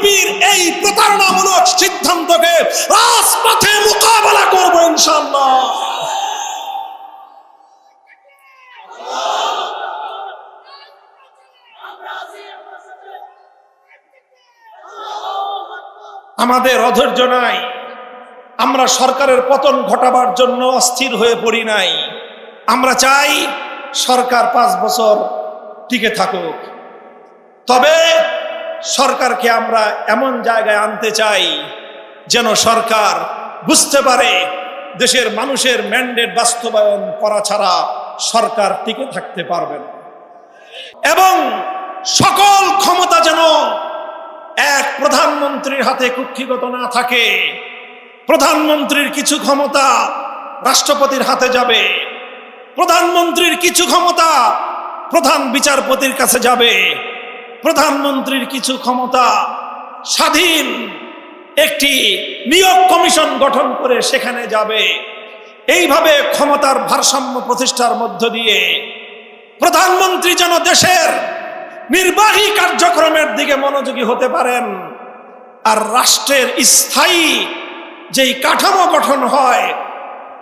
বিএনপির এই প্রতারণামূলক সিদ্ধান্তকে রাজপথে মোকাবেলা করব ইনশাআল্লাহ। আমাদের অধৈর্য নাই, আমরা সরকারের পতন ঘটাবার জন্য অস্থির হয়ে পড়ি নাই। আমরা চাই সরকার 5 বছর টিকে থাকুক, তবে সরকারকে আমরা এমন জায়গায় আনতে চাই যেন সরকার বুঝতে পারে দেশের মানুষের ম্যান্ডেট বাস্তবায়ন করা ছাড়া সরকার টিকে থাকতে পারবে না, এবং সকল ক্ষমতা যেন এক প্রধানমন্ত্রীর হাতে কুক্ষিগত না থাকে। প্রধানমন্ত্রীর কিছু ক্ষমতা রাষ্ট্রপতির হাতে যাবে, প্রধানমন্ত্রীর কিছু ক্ষমতা প্রধান বিচারপতির কাছে যাবে, প্রধানমন্ত্রীর কিছু ক্ষমতা স্বাধীন একটি নিয়োগ কমিশন গঠন করে সেখানে যাবে। এইভাবে ক্ষমতার ভারসাম্য প্রতিষ্ঠার মধ্য দিয়ে প্রধানমন্ত্রী যেন দেশের নির্বাহী কার্যক্রমের দিকে মনোযোগী হতে পারেন, আর রাষ্ট্রের স্থায়ী যেই কাঠামো গঠন হয়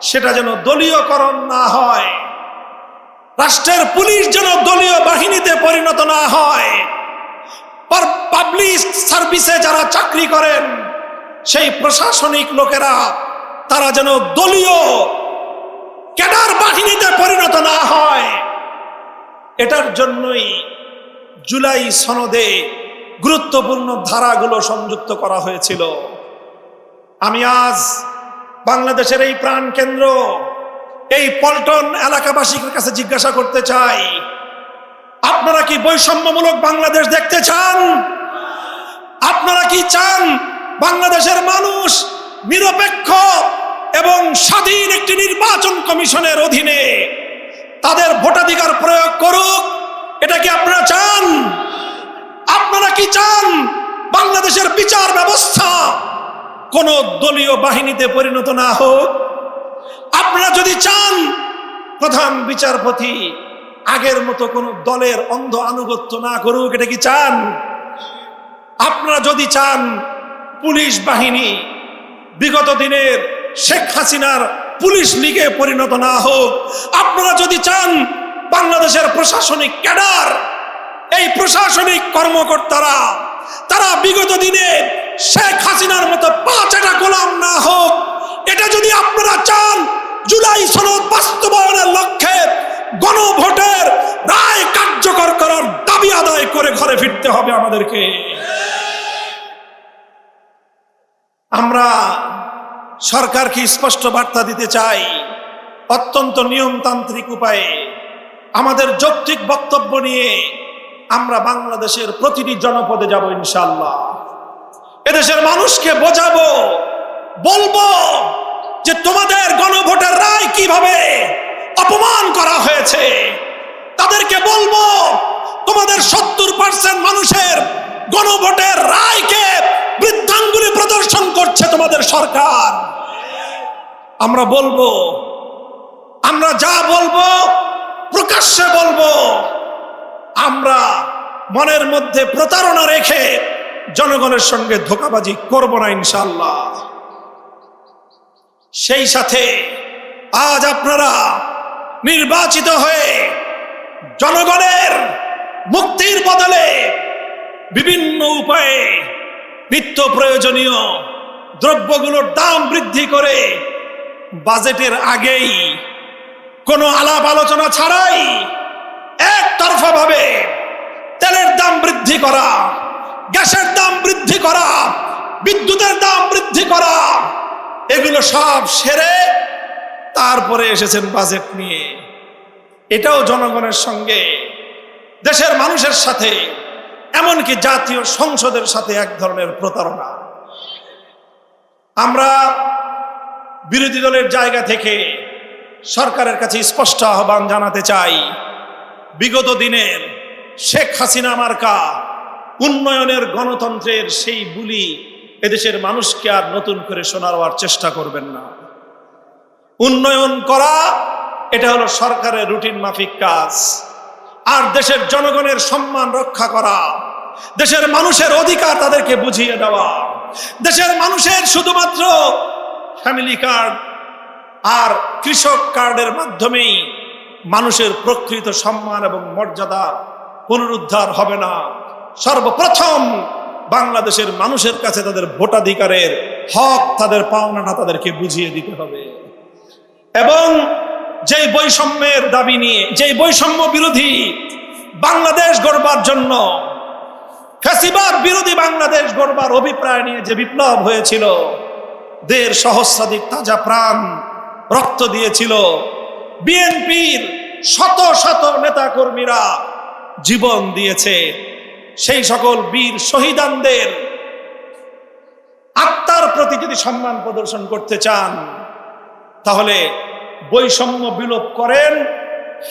সেটা যেন দলীয়করণ না হয়, রাষ্ট্রের পুলিশ যেন দলীয় বাহিনীতে পরিণত না হয়, পাবলিক সার্ভিসে যারা চাকরি করেন সেই প্রশাসনিক লোকেরা তারা যেন দলীয় ক্যাডার বাহিনীতে পরিণত না হয়। এটার জন্যই জুলাই সনদে গুরুত্বপূর্ণ ধারাগুলো সংযুক্ত করা হয়েছিল। আমি আজ বাংলাদেশের এই প্রাণ কেন্দ্র এই পল্টন এলাকাবাসীর কাছে জিজ্ঞাসা করতে চাই, আপনারা কি বৈষম্যমূলক বাংলাদেশ দেখতে চান? আপনারা কি চান বাংলাদেশের মানুষ নিরপেক্ষ এবং স্বাধীন একটি নির্বাচন কমিশনের অধীনে তাদের ভোটাধিকার প্রয়োগ করুক? এটা কি আপনারা চান? আপনারা কি চান বাংলাদেশের বিচার ব্যবস্থা কোন দলীয় বাহিনীতে পরিণত না হোক? আপনারা যদি চান প্রধান বিচারপতি আগের মতো কোন দলের অন্ধ আনুগত্য না করুক, এটা কি চান? আপনারা যদি চান পুলিশ বাহিনী বিগত দিনের শেখ হাসিনার পুলিশ লীগে পরিণত না হোক, আপনারা যদি চান বাংলাদেশের প্রশাসনিক ক্যাডার এই প্রশাসনিক কর্মকর্তারা তারা বিগত দিনে শেখ হাসিনার মতো পাঁচটা গোলাম না হোক, এটা যদি আপনারা চান জুলাই সনদ বাস্তবায়নের লক্ষ্যে গণভোটের রায় কার্যকর করার দাবি আদায় করে ঘরে ফিরতে হবে আমাদেরকে। আমরা সরকারকে স্পষ্ট বার্তা দিতে চাই, অত্যন্ত নিয়মতান্ত্রিক উপায়ে আমাদের যৌক্তিক বক্তব্য নিয়ে আমরা বাংলাদেশের প্রতিটি জনপদে যাব ইনশাআল্লাহ। এদেশের মানুষকে বোঝাবো, বলবো যে তোমাদের গণভোটের রায় কিভাবে অপমান করা হয়েছে। তাদেরকে বলবো তোমাদের 70% মানুষের গণভোটের রায়কে বৃদ্ধাঙ্গুলি প্রদর্শন করছে তোমাদের সরকার। আমরা বলবো, আমরা যা বলবো প্রকাশ্যে বলবো, আমরা মনের মধ্যে প্রতারণা রেখে জনগণের সঙ্গে ধোঁকাবাজি করব না ইনশাআল্লাহ। সেই সাথে আজ আপনারা নির্বাচিত হয়ে জনগণের মুক্তির বদলে বিভিন্ন উপায়ে নিত্য প্রয়োজনীয় দ্রব্যগুলোর দাম বৃদ্ধি করে বাজেটের আগেই কোনো আলাপ আলোচনা ছাড়াই একতরফা ভাবে তেলের দাম বৃদ্ধি করা, গ্যাসের দাম বৃদ্ধি করা, বিদ্যুতের দাম বৃদ্ধি করা, এগুলো সব সেরে তারপরে এসেছেন বাজেট নিয়ে। এটাও জনগণের সঙ্গে, দেশের মানুষের সাথে, এমনকি জাতীয় সংসদের সাথে এক ধরনের প্রতারণা। আমরা বিরোধী দলের জায়গা থেকে সরকারের কাছে স্পষ্ট আহ্বান জানাতে চাই, বিগত দিনের শেখ হাসিনা মার্কা উন্নয়নের গণতন্ত্রের সেই বুলি এদেশের মানুষকে আর নতুন করে শোনাবার চেষ্টা করবেন না। উন্নয়ন করা এটা হলো সরকারের রুটিন মাফিক কাজ, আর দেশের জনগণের সম্মান রক্ষা করা, দেশের মানুষের অধিকার তাদেরকে বুঝিয়ে দেওয়া, দেশের মানুষের শুধুমাত্র ফ্যামিলি কার্ড আর কৃষক কার্ডের মাধ্যমেই মানুষের প্রকৃত সম্মান এবং মর্যাদা পুনরুদ্ধার হবে না। সর্বপ্রথম বাংলাদেশের মানুষের কাছে তাদের ভোটাধিকারের হক, তাদের পাওনাটা তাদেরকে বুঝিয়ে দিতে হবে। এবং যেই বৈষম্যের দাবি নিয়ে, যেই বৈষম্য বিরোধী বাংলাদেশ গড়বার জন্য, ফ্যাসিবাদ বিরোধী বাংলাদেশ গড়বার অভিপ্রায় নিয়ে যে বিপ্লব হয়েছিল, ১.৫ সহস্রাধিক তাজা প্রাণ রক্ত দিয়েছিল, বিএনপির শত শত নেতা কর্মীরা জীবন দিয়েছে, সেই সকল বীর শহীদানদের আত্মার প্রতি যদি সম্মান প্রদর্শন করতে চান, তাহলে বৈষম্য বিলোপ করেন,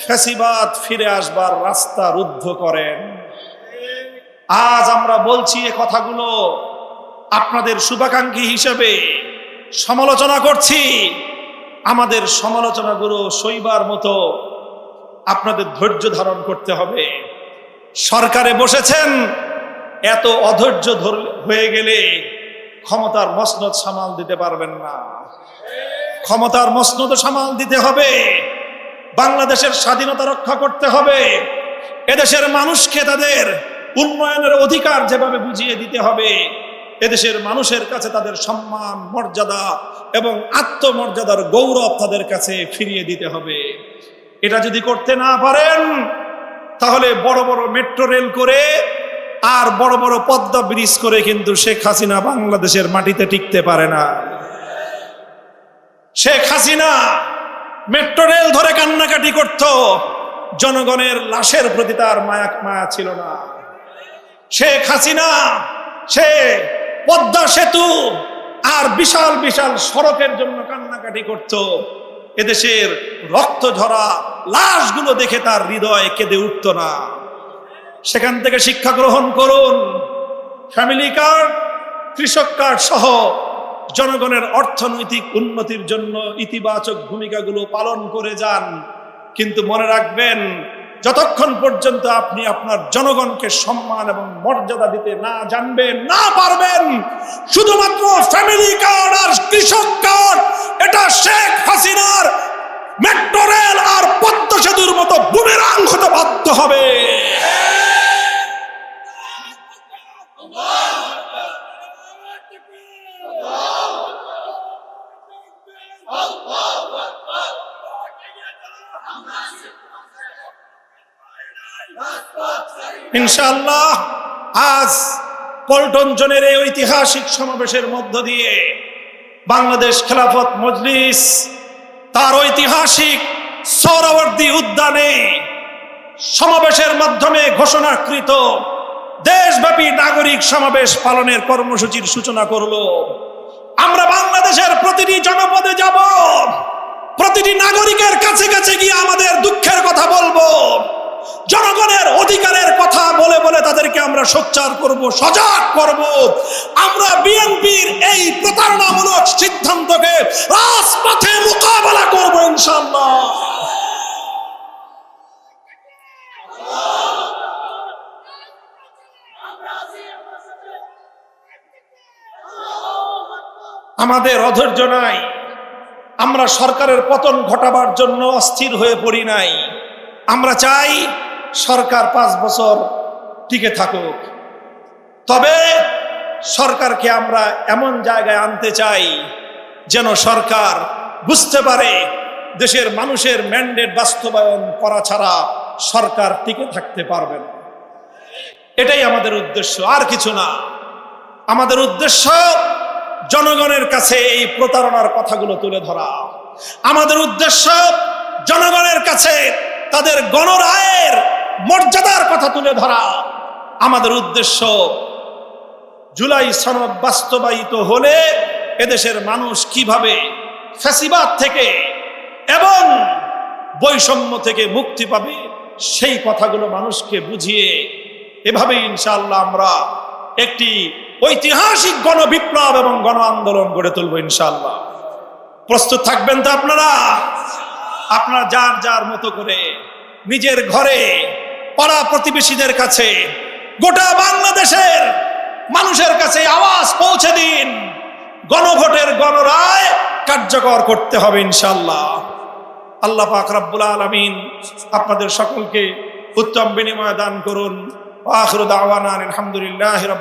ফ্যাসিবাদ ফিরে আসবার রাস্তা রুদ্ধ করেন। আজ আমরা বলছি এ কথাগুলো আপনাদের শুভাকাঙ্ক্ষী হিসেবে সমালোচনা করছি। আমাদের সমালোচনাগুলো সইবার মতো আপনাদের ধৈর্য ধারণ করতে হবে। সরকারে বসেছেন, এত অধৈর্য হয়ে গেলে ক্ষমতার মসনদ সামাল দিতে পারবেন না। ক্ষমতার মসনদ সামাল দিতে হবে, বাংলাদেশের স্বাধীনতা রক্ষা করতে হবে, এদেশের মানুষকে তাদের উন্নয়নের অধিকার যেভাবে বুঝিয়ে দিতে হবে, এদেশের মানুষের কাছে তাদের সম্মান, মর্যাদা এবং আত্মমর্যাদার গৌরব তাদের কাছে ফিরিয়ে দিতে হবে। এটা যদি করতে না পারেন, তাহলে বড় বড় মেট্রো রেল করে আর বড় বড় পদ্মা ব্রিজ করে কিন্তু শেখ হাসিনা বাংলাদেশের মাটিতে টিকতে পারে না। শেখ হাসিনা মেট্রো রেল ধরে কান্নাকাটি করত, জনগণের লাশের প্রতি তার মায়া ছিল না। শেখ হাসিনা সে পদ্মা সেতু আর বিশাল বিশাল সড়কের জন্য কান্নাকাটি করত, এদেশের রক্ত ঝরা লাশগুলো দেখে তার হৃদয় কেঁদে উঠত না। সেখান থেকে শিক্ষা গ্রহণ করুন, ফ্যামিলি কার্ড, কৃষক কার্ড সহ জনগণের অর্থনৈতিক উন্নতির জন্য ইতিবাচক ভূমিকাগুলো পালন করে যান। কিন্তু মনে রাখবেন, যতক্ষণ পর্যন্ত আপনি আপনার জনগণকে সম্মান এবং মর্যাদা দিতে না জানবেন, না পারবেন, শুধুমাত্র ফ্যামিলি কার্ড আর কৃষক কার্ড এটা শেখ হাসিনার মেট্রো রেল আর পদ্মা সেতুর মতো বুমেরাং হতে বাধ্য হবে। ইনশাআল্লাহ আজ পল্টন জোনের এই ঐতিহাসিক সমাবেশের মধ্য দিয়ে বাংলাদেশ খেলাফত মজলিস তার ঐতিহাসিক সোহরাওয়ার্দী উদ্যানে সমাবেশের মাধ্যমে ঘোষণাকৃত দেশব্যাপী নাগরিক সমাবেশ পালনের কর্মসূচির সূচনা করলো। আমরা বাংলাদেশের প্রতিটি জনপদে যাব, প্রতিটি নাগরিকের কাছে কাছে গিয়ে আমাদের দুঃখের কথা বলবো, জনগণের অধিকারের কথা বলে বলে তাদেরকে আমরা সোচ্চার করব, সজাগ করব। আমরা বিএনপির এই প্রতারণামূলক সিদ্ধান্তকে রাজপথে মোকাবেলা করব ইনশাআল্লাহ। আমাদের অধৈর্য নাই, আমরা সরকারের পতন ঘটাবার জন্য অস্থির হয়ে পড়ি নাই। আমরা চাই সরকার 5 বছর টিকে থাকুক, তবে সরকারকে আমরা এমন জায়গায় আনতে চাই যেন সরকার বুঝতে পারে দেশের মানুষের ম্যান্ডেট বাস্তবায়ন করা ছাড়া সরকার টিকে থাকতে পারবে না। এটাই আমাদের উদ্দেশ্য, আর কিছু না। আমাদের উদ্দেশ্য জনগণের কাছে এই প্রতারণার কথাগুলো তুলে ধরা, আমাদের উদ্দেশ্য জনগণের কাছে তাদের গণরায়ের মর্যাদার কথা তুলে ধরা, আমাদের উদ্দেশ্য জুলাই সনদ বাস্তবায়িত হলে এদেশের মানুষ কিভাবে ফ্যাসিবাদ থেকে এবং বৈষম্য থেকে মুক্তি পাবে সেই কথাগুলো মানুষকে বুঝিয়ে এভাবে ইনশাআল্লাহ আমরা একটি ঐতিহাসিক গণবিপ্লব এবং গণ আন্দোলন গড়ে তুলব ইনশাআল্লাহ। প্রস্তুত থাকবেন তো আপনারা? আপনারা যার যার মতো করে নিজের ঘরে, পাড়া প্রতিবেশীদের কাছে, গোটা বাংলাদেশের মানুষের কাছে আওয়াজ পৌঁছে দিন, গণভোটের গণরায় কার্যকর করতে হবে ইনশাআল্লাহ। আল্লাহ পাক রব্বুল আলামিন আপনাদের সকলকে উত্তম বিনিময় দান করুন। আখিরু দাওয়ানা আলহামদুলিল্লাহি রাব্বিল